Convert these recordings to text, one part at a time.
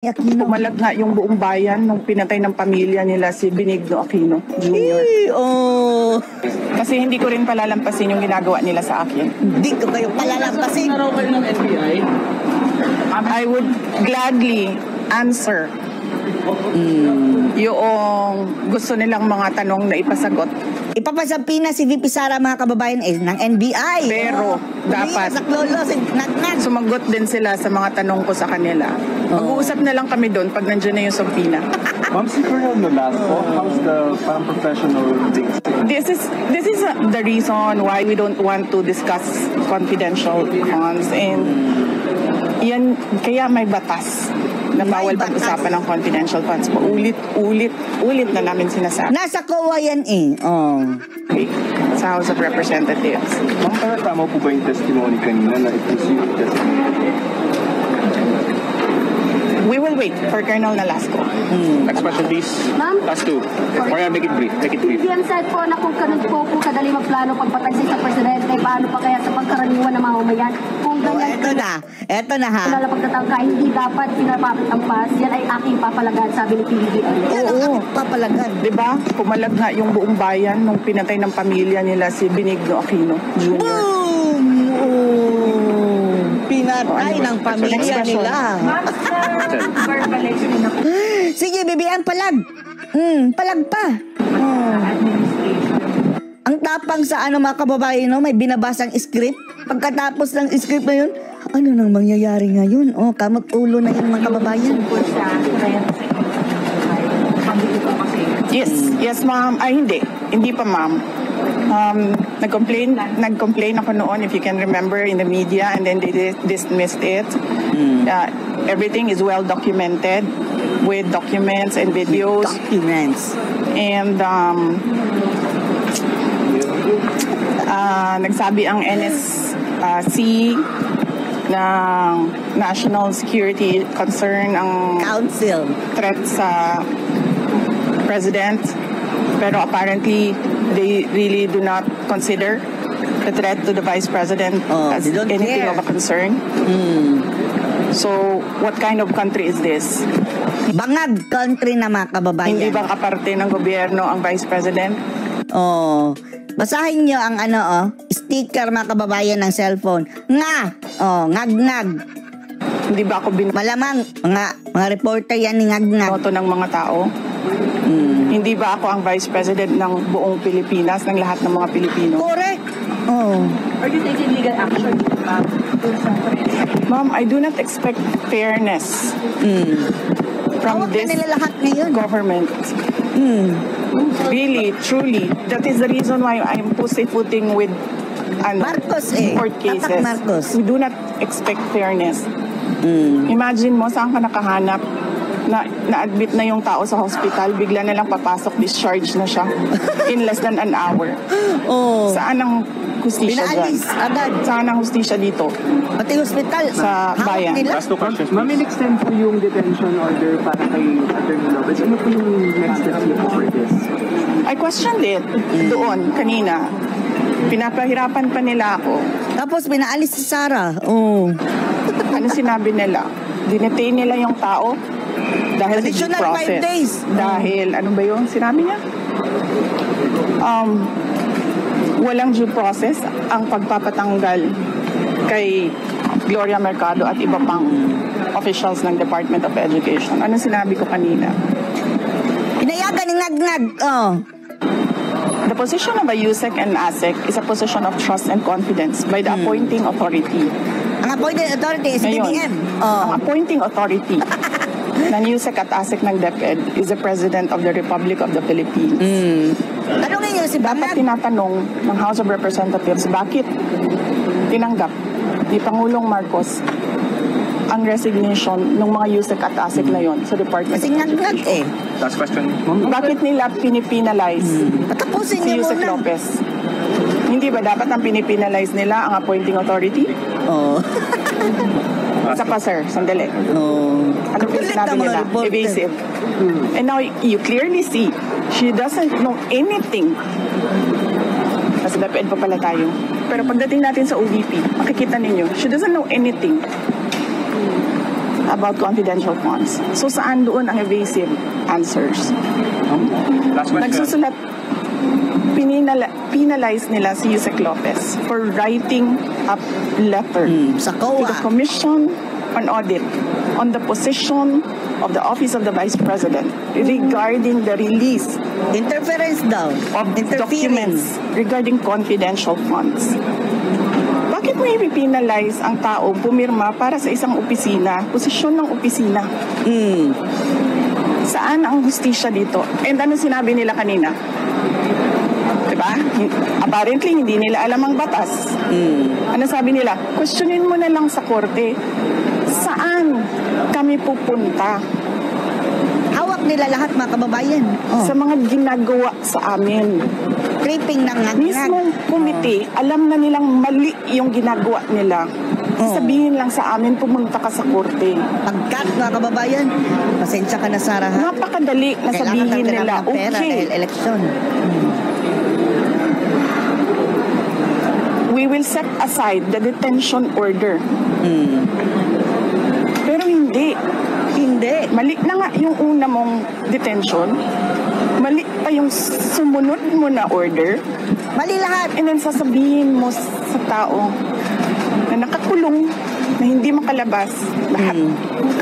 Aquino. Pumalag nga yung buong bayan nung pinatay ng pamilya nila si Benigno Aquino Jr. Oh. Kasi hindi ko rin palalampasin yung ginagawa nila sa akin. Hindi ko kayo palalampasin. ng NBI? I would gladly answer yung gusto nilang mga tanong na ipasagot. Ipapasabi na si VP Sara mga kababayan ng NBI. Pero dapat sa klolo, sumagot din sila sa mga tanong ko sa kanila. Mag-uusap na lang kami doon pag nandiyan na yung subpoena. Ma'am, si Colonel Nolasco, how's the parang professional things? This is the reason why we don't want to discuss confidential funds, and yan kaya may batas na bawal pag-usapan ng confidential funds. Ulit na namin sinasabi. Nasa COA yan eh. Oh. Okay. Sa House of Representatives. Ma'am, pero tama po ba yung testimony kanina na it was you testimony? We will wait for Colonel Nolasco. Next question, please. Ma'am? Last two. Or make it brief. Make it brief. PM said po na kung ganun po kadali magplano pagpatagsin sa presidente, paano pa kaya sa pagkaraniwan ng mamamayan? Kung ganyan Eto na ha. wala pagtatangka, hindi dapat pinapapit ang pas. Yan ay aking papalagan, sabi ni PBBM. Oo, papalagan. Diba? Pumalag nga yung buong bayan nung pinatay ng pamilya nila si Benigno Aquino Jr. Boom! Oh. Pinatay ng pamilya Next question. nila. Sige, BBM, palag. Palag pa. Ang tapang sa mga kababayan, no? May binabasang script. Pagkatapos ng script na yun, ano nang mangyayari ngayon? Oh, kamot ulo na yun mga kababayan. Yes ma'am. Ay, hindi pa ma'am. Nag-complain ako noon, if you can remember, in the media, and then they dismissed it. Everything is well documented with documents and videos. Documents. And nagsabi ang NSC ng National Security Concern ang Council. threat sa President. Pero apparently, they really do not consider the threat to the Vice President as they don't anything care. of a concern. So, what kind of country is this? Bangag country na mga kababayan. Hindi ba kaparte ng gobyerno ang Vice President? Oh. Basahin nyo ang sticker mga kababayan ng cellphone. Nga! Oh, ngag-ngag. Hindi ba ako Malamang, mga reporter yan ni ngag-ngag. binoto ng mga tao? Hindi ba ako ang Vice President ng buong Pilipinas, ng lahat ng mga Pilipino? Correct. Oh. Are you taking legal action? Ma'am, I do not expect fairness from Tawag na this nila lahat ngayon. government. Really, truly. That is the reason why I'm pussyfooting with Marcos court cases. Tatak Marcos. We do not expect fairness. Imagine mo, saan ka nakahanap na-admit na yung tao sa hospital, bigla na lang papasok, discharge na siya in less than an hour. Oh. Saan ang hustisya dyan? Pinaalis agad. Saan ang hustisya dito? Pati hospital. Sa hawak bayan. nila. Last two questions, Ma'am, please. in-extend po yung detention order para kay Attorney Lopez. Ano po yung next steps niyo for this? I questioned it doon kanina. Pinapahirapan pa nila ako. Tapos pinaalis si Sara. Oh. Ano sinabi nila? Dinetain nila yung tao dahil sa due Additional 5 process. days. Dahil, ano ba yung sinabi niya? Walang due process ang pagpapatanggal kay Gloria Mercado at iba pang officials ng Department of Education. Ano sinabi ko kanina? Pinayagan ni ngag-ngag. Oh. The position of a USEC and ASEC is a position of trust and confidence by the appointing authority. Ang appointed authority is Ngayon, BBM. ang appointing authority ng USEC at ASEC ng DepEd is the President of the Republic of the Philippines. Tanungin niyo si Dapat Bangag. tinatanong ng House of Representatives bakit tinanggap ni Pangulong Marcos ang resignation ng mga USEC at ASEC na yon sa Department Kasi of ngag-ngag Education. Last question. Bakit nila pinipinalize Patapusin si niyo Yusek muna. Lopez? Hindi ba dapat ang pinipinalize nila ang appointing authority? Oh. Isa pa, sir. Sandali. Oh. Ano ba yung Kulit sinabi ang mga nila? reporter. Evasive. And now, you clearly see, she doesn't know anything. Nasa DepEd pa pala tayo. Pero pagdating natin sa OVP, makikita ninyo, she doesn't know anything about confidential funds. So saan doon ang evasive answers? Last question. Nagsusulat, penalize nila si Yusek Lopez for writing a letter Sa to the COA. Commission on Audit on the position of the Office of the Vice President regarding the release Interference daw. of Interference. documents regarding confidential funds. Bakit mo i-penalize ang tao pumirma para sa isang opisina, posisyon ng opisina? Saan ang hustisya dito? And ano sinabi nila kanina? Diba? Apparently, hindi nila alam ang batas. Ano sabi nila? Questionin mo na lang sa korte. Saan kami pupunta? Hawak nila lahat mga kababayan. Sa mga ginagawa sa amin. Tripping ng naglag. Mismong komite, alam na nilang mali yung ginagawa nila. Sabihin lang sa amin, pumunta ka sa korte. Pagkat mga kababayan, pasensya ka na Sarah ha. Napakadali na Kailangan sabihin talaga nila, ng pera okay, dahil eleksyon. we will set aside the detention order. Pero hindi. Hindi. Mali na nga yung una mong detention. Mali pa yung sumunod mo na order. Mali lahat. And then sasabihin mo sa tao na nakakulong, na hindi makalabas. Lahat.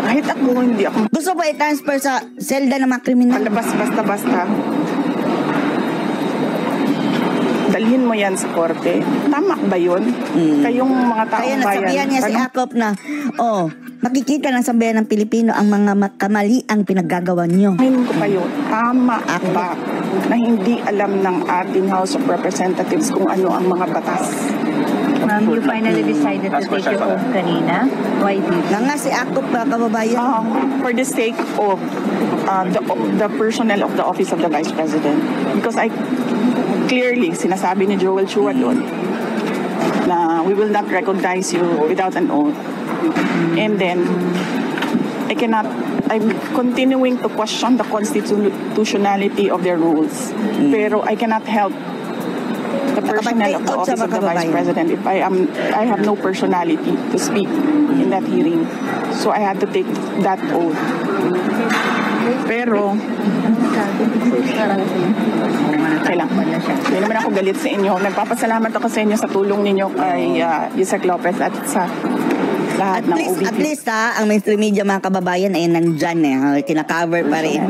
Kahit ako, hindi ako Gusto pa i-transfer sa selda ng mga kriminal. makalabas basta-basta. Dalhin mo yan sa korte. Tama ba yun? Kayong mga taong Kaya bayan. nasabihan niya si ano? Akop na, makikita ng sambayan ng Pilipino ang mga kamali ang pinaggagawa niyo. Ngayon ko kayo, tama ba na hindi alam ng ating House of Representatives kung ano ang mga batas? Ma'am, you finally decided to Last take question your pala. oath kanina. Why did you? Na nga si Akop mga kababayan. For the sake of the personnel of the Office of the Vice President. Because I clearly, sinasabi ni Joel Chua doon, na we will not recognize you without an oath. And then, I'm continuing to question the constitutionality of their rules. Pero I cannot help the personnel of the Office of the Vice President if I have no personality to speak in that hearing. So I had to take that oath. Pero, kailang. Hindi naman ako galit sa inyo. Nagpapasalamat ako sa inyo sa tulong ninyo kay Yusek Lopez at sa lahat ng OVP. At least ang mainstream media mga kababayan ay nandyan kinakover pa rin.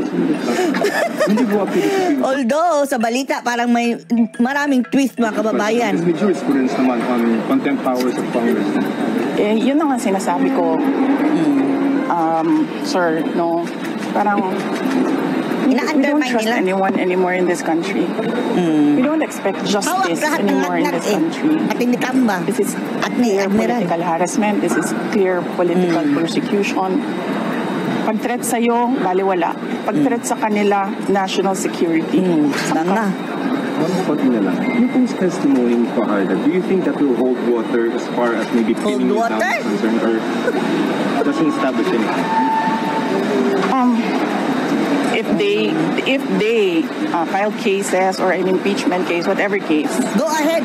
Although sa balita parang may maraming twist mga kababayan. May jurisprudence naman on contempt powers of Congress. Yun na nga sinasabi ko, sir, no, parang we don't Ina-undermine trust nila. anyone anymore in this country. We don't expect Hawak justice lahat ng anymore in naglag this country. At hindi kamba. This is At ni clear Admiral. political harassment. This is clear political persecution. Pag-threat sa'yo, baliwala. Pag-threat sa kanila, national security. Banga. One thought nila lang. Yung pong testimony ni Fajardo, do you think that will hold water as far as maybe Hold pinning you down water? is concerned, or doesn't establish anything? If they file cases or an impeachment case, whatever case, Go ahead.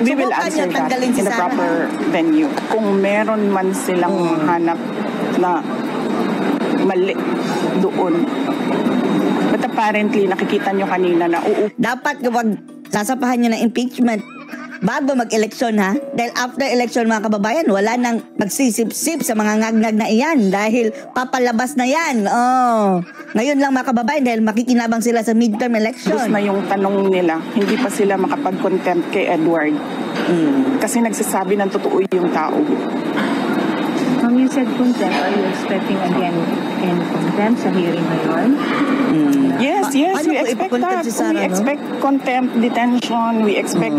we will Subukan answer niyo that tanggalin si in the Sara. proper venue. Kung meron man silang hanap na mali doon. But apparently, nakikita nyo kanina na Dapat kapag sasapahan nyo ng impeachment bago mag-eleksyon ha. Dahil after election mga kababayan, wala nang magsisip-sip sa mga ngagnag na iyan dahil papalabas na yan. Ngayon lang mga kababayan dahil makikinabang sila sa midterm election. ubos na yung tanong nila, hindi pa sila makapag-contempt kay Edward. Kasi nagsasabi ng totoo yung tao. Ma'am, you said contempt. Are you expecting again in contempt sa hearing ngayon? Yes, Ano we po expect ipakontempt that. si Sara, We no? expect contempt, detention. We expect,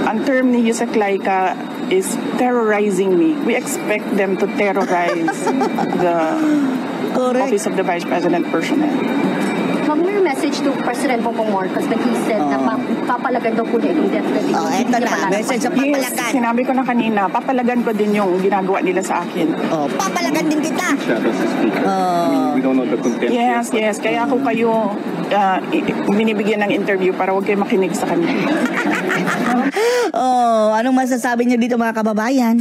ang term ni Yusek Laika is terrorizing me. We expect them to terrorize the Correct. Office of the Vice President personnel. Ma'am, your message to President Bongbong Marcos that he said na papalagan daw po niya indefinitely. Eto na. Message sa Yes, papalagan. sinabi ko na kanina, papalagan ko din yung ginagawa nila sa akin. Papalagan din kita. Shadows to speak. We don't know the contempt. Yes. Kaya ako kayo binibigyan ng interview para huwag kayo makinig sa kanya. Anong masasabi niyo dito mga kababayan?